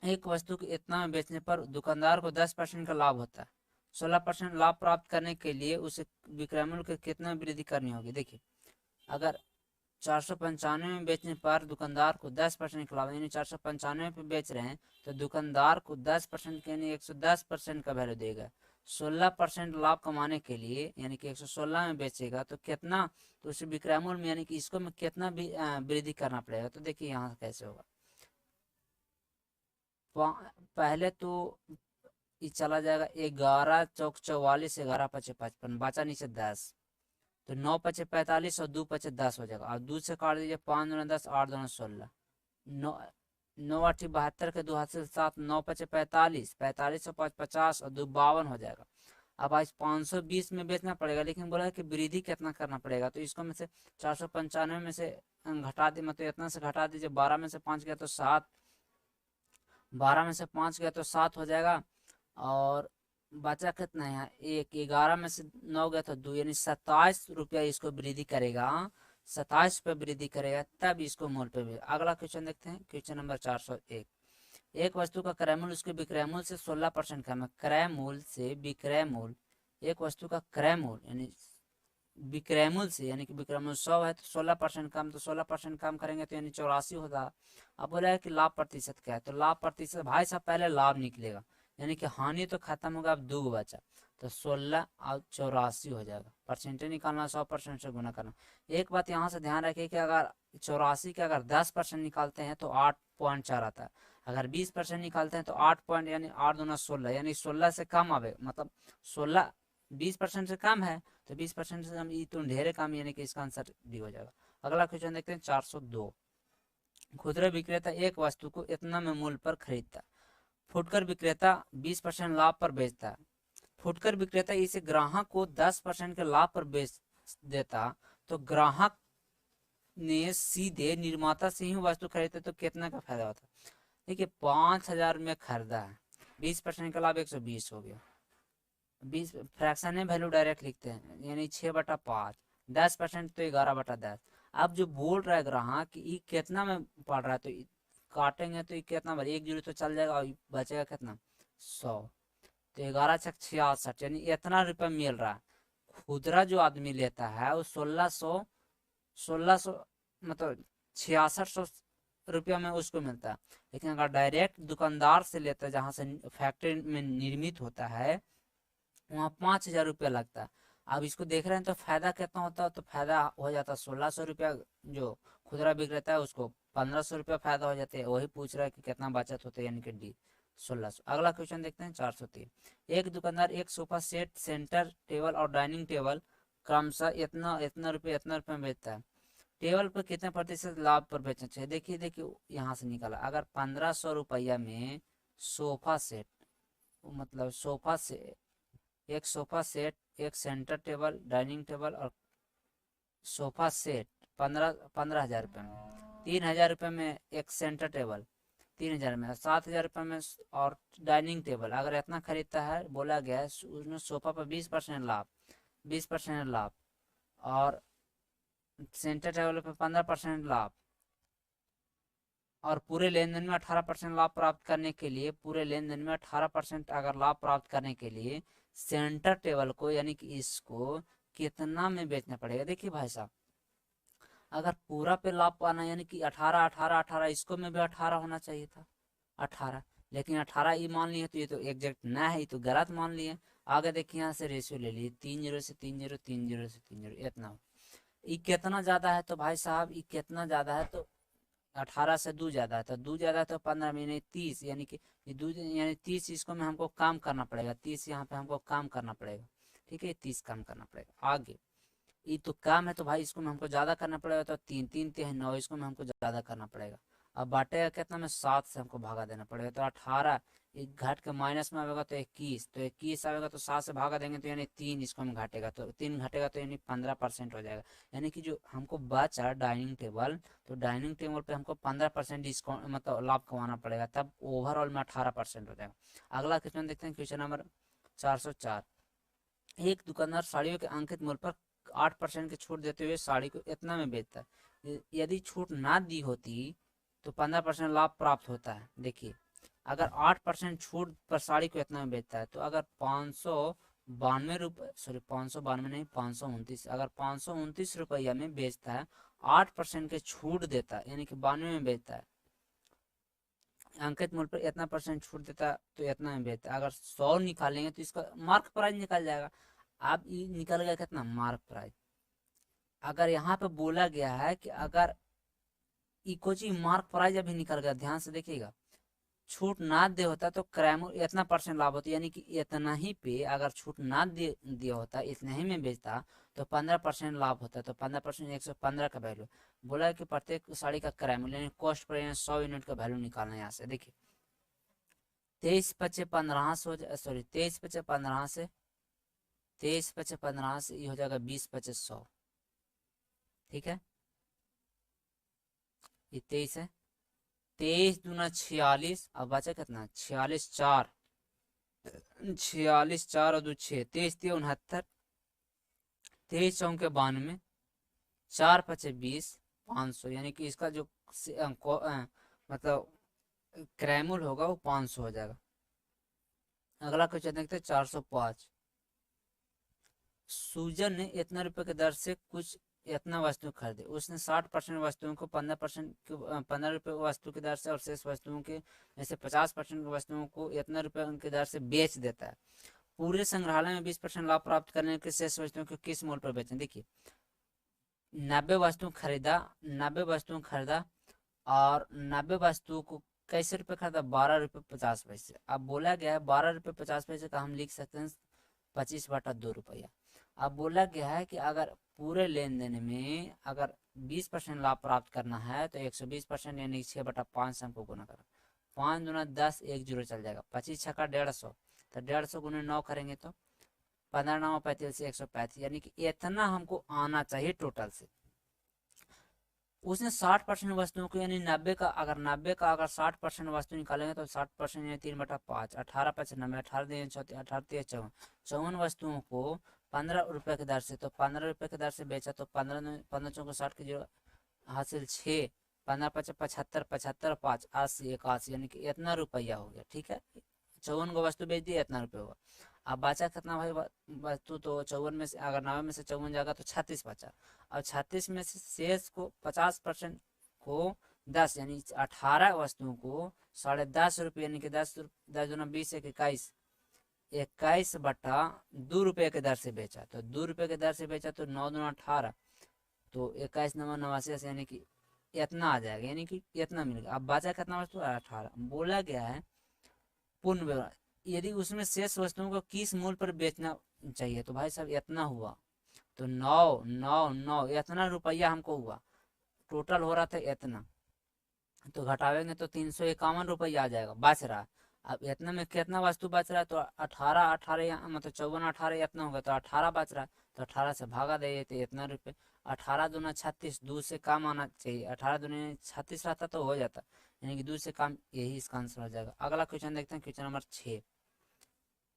एक वस्तु को इतना में बेचने पर दुकानदार को 10% का लाभ होता है। 16% लाभ प्राप्त करने के लिए उसे विक्रय मूल्य की कितना वृद्धि करनी होगी। देखिए अगर 495 में बेचने पर दुकानदार को 10% का लाभ, यानी 495 पे बेच रहे हैं तो दुकानदार को 10% यानी 110% का वैल्यू देगा। 16% लाभ कमाने के लिए यानी कि 116 में बेचेगा तो कितना, तो उसे विक्रय मूल्य में यानी कि इसको में कितना भी वृद्धि करना पड़ेगा। तो देखिए यहाँ कैसे होगा, पहले तो ये चला जाएगा 11 चौक 44, 11 पचे 55, बचा नीचे 10, तो 9 पचे 45 और 2 पचे 10 हो जाएगा। और 2 से काट दीजिए, 5 दूना 10, 8 दूना 16, 9 8 72 के 2 हाथ से 7, 9 पचे 45, 45 और 5 50 और 2 52 हो जाएगा। अब आज 520 में बेचना पड़ेगा, लेकिन बोला है कि वृद्धि कितना करना पड़ेगा, तो इसको में से 495 में से घटा दी, मतलब इतना से घटा दीजिए, 12 में से 5 गया तो 7, 12 में से 5 गया तो 7 हो जाएगा। और बचा कितना है, 1, 11 में से 9 गया तो 2, यानी 27 रुपया इसको वृद्धि करेगा, 27 पे वृद्धि करेगा, तब इसको मूल पे भी। अगला क्वेश्चन देखते हैं, क्वेश्चन नंबर 401। एक वस्तु का क्रय मूल्य उसके विक्रय मूल्य से 16% कम है। क्रय मूल्य से विक्रय मूल्य, एक वस्तु का क्रय मूल्य यानी विक्रय मूल्य से, यानी कि विक्रय मूल्य 100 है तो 16% कम, तो 16% कम करेंगे तो यानी 84 होगा। अब बोला है कि लाभ प्रतिशत क्या है, तो लाभ प्रतिशत भाई साहब पहले लाभ निकलेगा, यानी कि हानि तो खत्म होगा, अब 2 बचा, तो 16 और 84 हो जाएगा। परसेंटेज निकालना, 100% से गुना करना। एक बात यहाँ से ध्यान रखिए कि अगर 84 के अगर 10% निकालते हैं तो 8.4 आता है, अगर 20% निकालते हैं तो 8 पॉइंट, यानी 8 दूना 16, यानी 16 से कम आवे, मतलब 16 20% से कम है, तो 20% से कम, ये तो ढेरे कम, यानी कि इसका आंसर डी हो जाएगा। अगला क्वेश्चन देखते हैं 402। खुदरा विक्रेता एक वस्तु को इतना में मूल्य पर खरीदता, फुटकर विक्रेता 20% लाभ पर बेचता है। फुटकर विक्रेता इसे ग्राहक को 10% के लाभ पर बेच देता, तो ग्राहक ने सीधे निर्माता से ही वस्तु खरीदते तो कितना का फायदा होता। देखिए 5000 में खरीदा है, 20% का लाभ 120 हो गया, 20 फ्रैक्शन है, वैल्यू डायरेक्ट लिखते हैं, यानी 6/5, 10% तो 11/10। अब जो बोल रहा है ग्राहक कि ये कितना में पड़ रहा है, तो काटेंगे तो ये कितना बचे, 1 जीरो तो चल जाएगा और बचेगा कितना 100, तो 11 छक 66, यानी इतना रुपया मिल रहा है। खुदरा जो आदमी लेता है वो 1600 मतलब 6600 रुपया में उसको मिलता है, लेकिन अगर डायरेक्ट दुकानदार से लेता है जहाँ से फैक्ट्री में निर्मित होता है, वहाँ 5000 रुपया लगता है। अब इसको देख रहे हैं तो फायदा कितना होता है, तो फायदा हो जाता है 1600 रुपया, जो खुदरा विक्रेता है उसको 1500 रुपया फायदा हो जाते हैं। वही पूछ रहा है कि कितना बचत होता है, यानी कि डी 1600। अगला क्वेश्चन देखते हैं 403। एक दुकानदार एक सोफा सेट, सेंटर टेबल और डाइनिंग टेबल क्रमशः इतना इतना रुपये में बेचता है। टेबल पर कितने प्रतिशत लाभ पर बेचना चाहिए, देखिए देखिए यहाँ से निकाला, अगर 1500 रुपया में सोफा सेट, मतलब सोफा से एक सोफा सेट, एक सेंटर टेबल, डाइनिंग टेबल और सोफा सेट 15,000 रुपये में, 3,000 रुपये में एक सेंटर टेबल, 3,000 में, 7,000 रुपये में और डाइनिंग टेबल, अगर इतना खरीदता है, बोला गया है उसमें सोफा पर 20% लाभ, 20% लाभ, और सेंटर टेबल पर 15% लाभ, और पूरे लेन देन में 18% लाभ प्राप्त करने के लिए, पूरे लेन देन में 18% अगर लाभ प्राप्त करने के लिए सेंटर टेबल को, यानी कि इसको कितना में बेचना पड़ेगा। देखिए भाई साहब, अगर पूरा पे लाभ पाना, यानी कि 18 18 18, इसको में भी 18 होना चाहिए था, 18, लेकिन 18 ये मान लिए, तो ये तो एग्जैक्ट ना है, ये तो गलत मान लिए। आगे देखिए यहाँ से रेशियो ले लिए, 3 0 से 3 0, 3 0 से 3 0, इतना। ये कितना ज्यादा है, तो भाई साहब ये कितना ज्यादा है, तो 18 से 2 ज्यादा है, तो 2 ज्यादा है तो 15 में 30, यानी कि ये 2 यानी 30, इसको में हमको काम करना पड़ेगा, 30 यहाँ पे हमको काम करना पड़ेगा, ठीक है, 30 काम करना पड़ेगा। आगे ये तो काम है, तो भाई इसको में हमको ज्यादा करना पड़ेगा, तो 3 3 3 9, इसको में हमको ज्यादा करना पड़ेगा। अब बांटेगा कितना में, 7 से हमको भागा देना पड़ेगा, तो 18 एक घाट के माइनस में आएगा तो 21, तो 21 आएगा तो 7 से भागा देंगे तो यानी 3 इसको हम घटेगा, तो 3 घटेगा तो यानी 15% हो जाएगा। यानी कि जो हमको बचा डाइनिंग टेबल, तो डाइनिंग टेबल पे हमको 15% डिस्काउंट, मतलब लाभ कमाना पड़ेगा, तब ओवरऑल में 18% हो जाएगा। अगला क्वेश्चन देखते हैं, क्वेश्चन नंबर 404। एक दुकानदार साड़ियों के अंकित मूल्य पर 8% की छूट देते हुए साड़ी को इतना में बेचता है। यदि छूट ना दी होती तो 15% लाभ प्राप्त होता है। देखिए अगर 8% छूट पर साड़ी को इतना में बेचता है, तो अगर 592 रुपये, सॉरी 592 नहीं, 529, अगर 529 रुपया में बेचता है, 8% के छूट देता है, यानी कि 92 में बेचता है, अंकित मूल्य पर इतना परसेंट छूट देता है तो इतना में बेचता है। अगर 100 निकालेंगे तो इसका मार्क प्राइस निकल जाएगा। अब ये निकल गया कितना, मार्क प्राइस। अगर यहाँ पे बोला गया है कि अगर इको चीज मार्क प्राइस अभी निकल गया, ध्यान से देखिएगा, छूट ना दे होता तो क्रैमूल इतना परसेंट लाभ होता, यानी कि इतना ही पे अगर छूट ना दे दिया होता, इतने ही में बेचता तो 15% लाभ होता। तो 15% 115 का वैल्यू बोला है कि प्रत्येक साड़ी का क्रैमूल यानी कॉस्ट पर 100 यूनिट का वैल्यू निकालना है यहाँ से। देखिए 23 × 5 = 15 से हो जाए, सॉरी 23 × 5 = 15 से, 23 × 5 = 15 से ये हो जाएगा 20 × 5 = 100। ठीक है, ये 23 है, 23 दूना 46, अब बचा कितना 46 4, 46 4 और 2 6, 23 3 69, 23 चौके 92, 4 5 20, 500, यानी कि इसका जो मतलब क्रैमूल होगा वो 500 हो जाएगा। अगला क्वेश्चन देखते हैं 405। सूजन ने इतना रुपए के दर से कुछ इतना वस्तु खरीदे, उसने 60% वस्तुओं को 15 रुपए वस्तु की दर से और शेष वस्तुओं के जैसे 50% वस्तुओं को इतना रुपए की दर से बेच देता है। पूरे संग्रहालय में 20% लाभ प्राप्त करने के शेष वस्तुओं को किस मूल्य पर बेचें। देखिए 90 वस्तुओं खरीदा और 90 वस्तुओं को कैसे रुपए खरीदा, 12 रुपये 50 पैसे। अब बोला गया है 12 रुपये 50 पैसे का हम लिख सकते हैं 25/2 रुपया। अब बोला गया है कि अगर पूरे लेन देन में अगर 20% लाभ प्राप्त करना है तो 120% यानी 6/5 से हमको गुना करना। 5 दूना 10, 1 0 चल जाएगा, 25 छक्का 150, तो 150 गुने 9 करेंगे तो 15 9 35 से 135, यानी कि इतना हमको आना चाहिए टोटल से। उसने 60% वस्तुओं को यानी 90 का अगर 60% वस्तु निकालेंगे तो 60% यानी 3/5, 18 5 90, 18 दिन 34, 18 3 54, 54 वस्तुओं को 15 रुपए के दर से, तो 15 रुपए के दर से बेचा तो 15 चौके 60 की जो हासिल 6, 15 5 75, 75 5 80 81, यानी कि इतना रुपया हो गया। ठीक है, 54 को वस्तु बेच दिया, इतना रुपये होगा। अब बचा कितना भाई वस्तु, तो 54 में से अगर 90 में से 54 जाएगा तो 36 बचा। अब 36 में से शेष को 50% को 10 यानी 18 वस्तुओं को 10.5 रुपये यानी कि 10 दूना 20 1 21, 21/2 रुपये के दर से बेचा। तो 2 रुपये के दर से बेचा तो 9 दूना 18, तो 21 9 89, यानी कि इतना आ जाएगा, यानी कि इतना मिलेगा। अब बचा कितना वस्तु 18। बोला गया है पूर्ण विवरण, यदि उसमें शेष वस्तुओं को किस मूल्य पर बेचना चाहिए, तो भाई साहब इतना हुआ, तो 9 9 9 इतना रुपया हमको हुआ, टोटल हो रहा था इतना, तो घटावेंगे तो 351 रुपया आ जाएगा, बच रहा। अब इतना में कितना वस्तु बच रहा है, तो 18 18 मतलब 54 18 इतना होगा, तो 18 बच रहा है, तो 18 से भागा दे तो इतना रुपये। 18 दूना 36, 2 से कम आना चाहिए, 18 दूना 36 रहता तो हो जाता, यानी कि 2 से कम, यही इसका आंसर हो जाएगा। अगला क्वेश्चन देखते हैं, क्वेश्चन नंबर 6।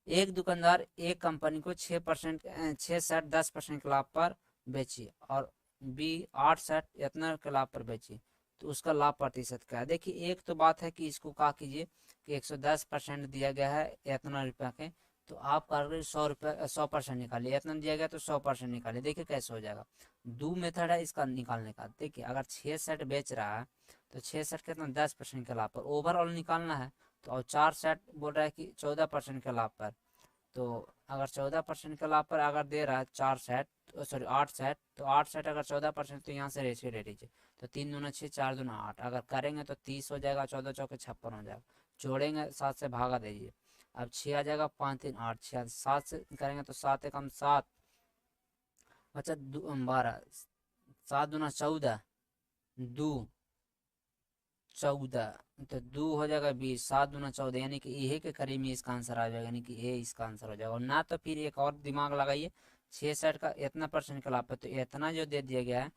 एक दुकानदार एक कंपनी को 6% 6 सेट 10% के लाभ पर बेची और बी 8 सेट इतना के लाभ पर बेची, तो उसका लाभ प्रतिशत क्या है। देखिए एक तो बात है कि इसको क्या कीजिए कि 110% दिया गया है इतना रुपया के, तो आप कर 100% निकालिए, इतना दिया गया तो 100% निकालिए। देखिए कैसे हो जाएगा, दो मेथड है इसका निकालने का। देखिए अगर 6 सेट बेच रहा है तो 6 सेट कितना 10% के लाभ पर ओवरऑल निकालना है, तो और 4 सेट बोल रहा है कि 14% के लाभ पर, तो अगर 14% के लाभ पर अगर दे रहा है 4 सेट, सॉरी 8 सेट, तो 8 सेट अगर 14%, तो यहाँ से रेशियो ले लीजिए, तो 3 दूना 6 4 दूना 8, अगर करेंगे तो 30 हो जाएगा, 14 चौके 56 हो जाएगा, जोड़ेंगे 7 से भागा दीजिए, अब 6 आ जाएगा, 5 3 8 6, 7 से करेंगे तो 7 1 7 बचा 12, 7 दूना 14, 2 14, तो 2 हो जाएगा 20, 7 दूना 14, यानी कि ये के करीब में इसका आंसर आ जाएगा, यानी कि ये इसका आंसर हो जाएगा। और ना तो फिर एक और दिमाग लगाइए, 6 सेट का इतना परसेंट का लाभ है, तो इतना जो दे दिया गया है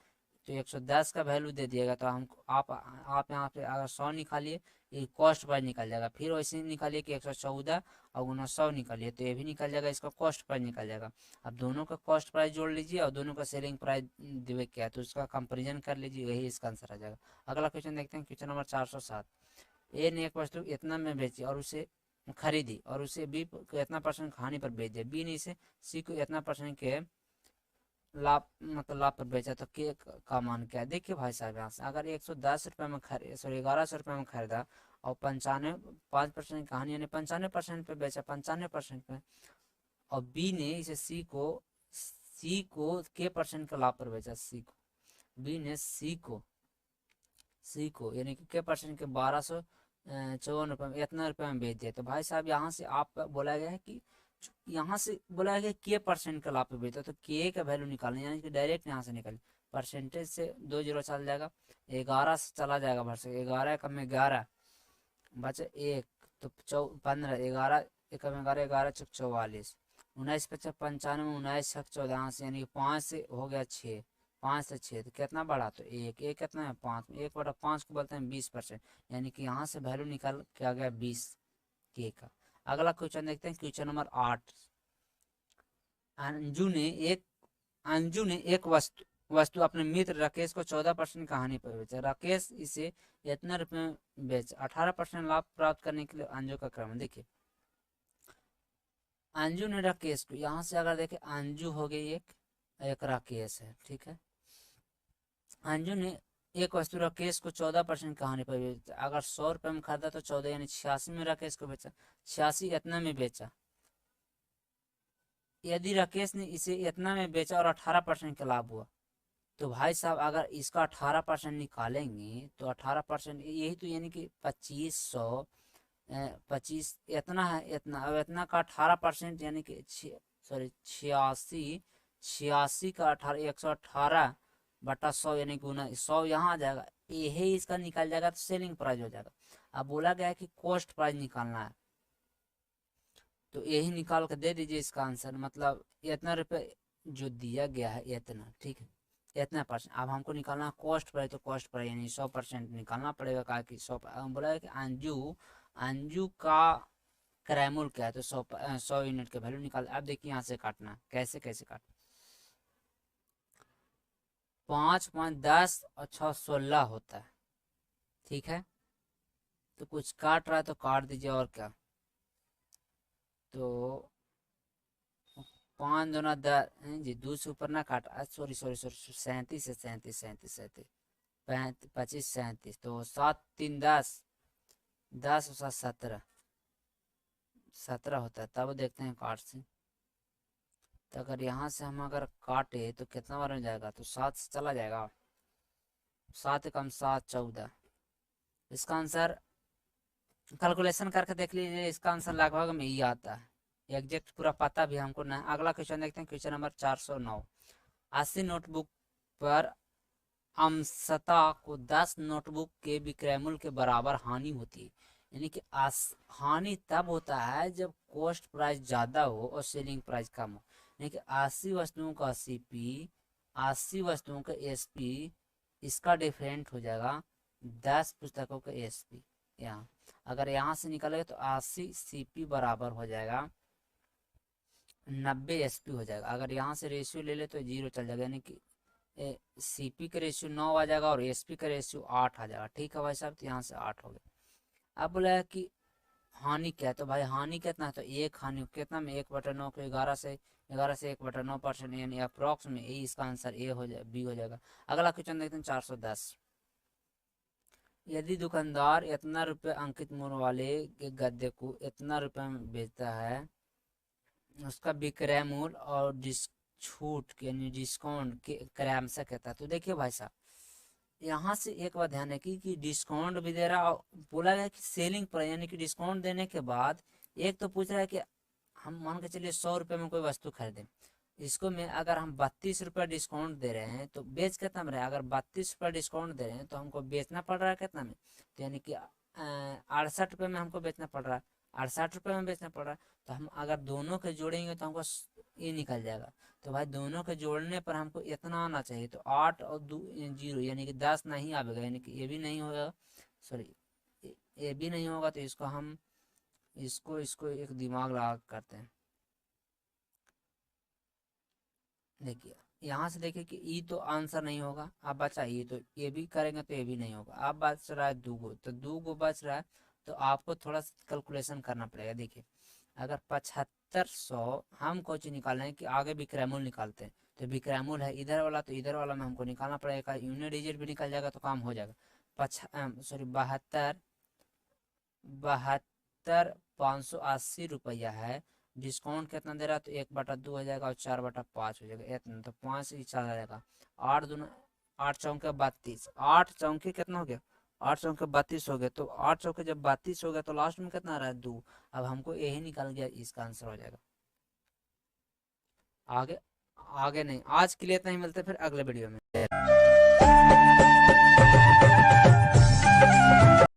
तो 110 का वैल्यू दे दिएगा, तो हमको आप यहाँ पे अगर 100 निकालिए, ये कॉस्ट प्राइस निकल जाएगा। फिर वैसे निकालिए कि 114 और गुना 100 निकालिए, तो ये भी निकल जाएगा, इसका कॉस्ट प्राइस निकल जाएगा। अब दोनों का कॉस्ट प्राइस जोड़ लीजिए और दोनों का सेलिंग प्राइस दिए क्या है, तो उसका कंपेरिजन कर लीजिए, यही इसका आंसर आ जाएगा। अगला क्वेश्चन देखते हैं, क्वेश्चन नंबर 407। ए ने एक वस्तु इतना में बेची और उसे खरीदी और उसे बी को इतना परसेंट हानि पर बेच दिया, बी ने इसे सी को इतना परसेंट के लाभ मतलब लाभ पर बेचा, तो के का मान क्या है। देखिए भाई साहब यहाँ से अगर 110 रुपये में खरीद, सॉरी 1100 रुपये में खरीदा और 5% की हानि यानी 95% पे बेचा, 95% पे, और बी ने इसे सी को के परसेंट का लाभ पर बेचा, सी को बी ने सी को यानी कि के परसेंट के 1200 54 रुपये में, इतना रुपये में बेच दिया। तो भाई साहब यहाँ से आप बोला गया है कि यहाँ से बोला गया के परसेंट का लाभ पे बेचता, तो के का वैल्यू निकालना, यानी कि डायरेक्ट यहाँ से निकाले, परसेंटेज से 2 जीरो चल जाएगा, 11 से चला जाएगा भर से, 11 कम में 11 बचे 1, तो 15, 11 एकम 11, 11 चौक 44, 19 पचास 95, 19 छक 14, यानी कि 5 से हो गया 6, 5 से 6 तो कितना बढ़ा, तो एक कितना है 5, 1/5 को बोलते हैं 20%, यानी कि यहाँ से वैल्यू निकाल के आ गया 20 के का। अगला क्वेश्चन देखते हैं, क्वेश्चन नंबर 8। अंजू ने एक वस्तु अपने मित्र राकेश को 14% की हानि पर बेचा। राकेश इसे इतना रुपए में बेचा। 18% लाभ प्राप्त करने के लिए अंजू का क्रम देखिए। अंजू ने राकेश को, यहाँ से अगर देखे अंजू हो गई एक राकेश है, ठीक है। अंजू ने एक वस्तु राकेश को 14% की हानि पर बेचा। अगर 100 रुपये में खरीदा तो 14 यानी 86 में राकेश को बेचा, 86 इतना में बेचा। यदि राकेश ने इसे इतना में बेचा और 18% का लाभ हुआ, तो भाई साहब अगर इसका 18% निकालेंगे तो 18% यही तो, यानी कि 2500, 25 इतना है, इतना, अब इतना का 18% यानी कि सॉरी 86 का 118/100 यानी गुना 100 यहाँ आ जाएगा, यही इसका निकल जाएगा तो सेलिंग प्राइस हो जाएगा। अब बोला गया है कि कॉस्ट प्राइस निकालना है, तो यही निकाल कर दे दीजिए इसका आंसर, मतलब इतना रुपये जो दिया गया है इतना, ठीक है, इतना परसेंट। अब हमको निकालना है कॉस्ट प्राइस, तो कॉस्ट प्राइस यानी 100% निकालना पड़ेगा, कहा कि 100 बोला है कि अंजू का क्रैमूल क्या है, तो 100 यूनिट का वैल्यू निकाल। अब देखिए यहाँ से काटना कैसे काट, 5 5 10 और 6 16 होता है, ठीक है। तो कुछ काट रहा है तो काट दीजिए, और क्या, तो 5 दूना 10 जी, 2 से ऊपर ना काट, सॉरी 37 है, 37 25 37, तो 7 3 10 10 और 7 17 होता है। तब देखते हैं काट से, तो अगर यहाँ से हम अगर काटे तो कितना बार में जाएगा, तो 7 से चला जाएगा, 7 कम 7 14। इसका आंसर कैलकुलेशन करके देख लीजिए, इसका आंसर लगभग में ही आता है, एग्जैक्ट पूरा पता भी हमको ना। अगला क्वेश्चन देखते हैं, क्वेश्चन नंबर 409। 80 नोटबुक पर अमसता को 10 नोटबुक के विक्रय मूल्य के बराबर हानि होती है, यानी कि हानि तब होता है जब कॉस्ट प्राइस ज्यादा हो और सेलिंग प्राइस कम हो, यानी कि 80 वस्तुओं का सीपी, 80 वस्तुओं का एसपी, इसका डिफरेंट हो जाएगा 10 पुस्तकों का एसपी। यहाँ अगर यहाँ से निकलेगा तो 80 सीपी बराबर हो जाएगा 90 एसपी हो जाएगा। अगर यहाँ से रेशियो ले ले तो 0 चल जाएगा, यानी कि सीपी का रेशियो 9 आ जाएगा और एसपी का रेशियो 8 आ जाएगा, ठीक है भाई साहब। तो यहाँ से 8 हो गया। अब बोला है कि हानि क्या है, तो भाई हानि कितना है, तो एक हानि कितना में 1/9 को 11 से 1/9%, यानी अप्रोक्स में ए, इसका आंसर ए हो जाए, बी हो जाएगा। अगला क्वेश्चन देखते हैं 410। यदि दुकानदार इतना रुपये अंकित मूल्य वाले के गद्दे को इतना रुपये में बेचता है, उसका विक्रय मूल्य और छूट यानी डिस्काउंट के क्रम से कहता है। तो देखिए भाई साहब, यहाँ से एक बात ध्यान रखिए कि डिस्काउंट भी दे रहा, बोला गया कि सेलिंग प्राइस, यानी कि डिस्काउंट देने के बाद एक तो पूछ रहा है कि हम मान के चलिए 100 रुपये में कोई वस्तु खरीदें, इसको में अगर हम 32 रुपये डिस्काउंट दे रहे हैं तो बेच कितना में रहे, अगर 32 रुपये डिस्काउंट दे रहे हैं तो हमको बेचना पड़ रहा है कितना में, तो यानी कि 68 रुपये में हमको बेचना पड़ रहा है, 68 रुपये में बेचना पड़ रहा है। तो हम अगर दोनों के जोड़ेंगे तो हमको ये निकल जाएगा, तो भाई दोनों के जोड़ने पर हमको इतना आना चाहिए, तो 8 और 2 0 यानी कि 10 नहीं आएगा, यानी कि ये भी नहीं होगा, सॉरी ये भी नहीं होगा, तो इसको हम इसको एक दिमाग लगा करते हैं। देखिए यहाँ से देखिए कि ई तो आंसर नहीं होगा, अब बचा ये, तो ये भी करेंगे तो ये भी नहीं होगा। अब बच रहा है 2 गो, तो 2 गो बच रहा है, तो आपको थोड़ा सा कैलकुलेशन करना पड़ेगा। देखिए अगर 7500 हम कुछ निकालना है कि आगे विक्रय मूल्य निकालते हैं, तो विक्रय मूल्य है इधर वाला, तो इधर वाला में हमको निकालना पड़ेगा, यूनिट डिजिट भी निकल जाएगा तो काम हो जाएगा। 72,580 रुपया है, डिस्काउंट कितना दे रहा है, तो 1/2 हो जाएगा और 4/5 हो जाएगा, इतना तो 5 ही चला जाएगा। 8 दूना 8 चौके 32, 8 चौके कितना हो गया 8 चौके 32 हो गए, तो 8 चौके जब 32 हो गया तो लास्ट में कितना आ रहा है 2। अब हमको यही निकल गया, इसका आंसर हो जाएगा। आगे आगे नहीं, आज के लिए इतना ही, मिलते फिर अगले वीडियो में।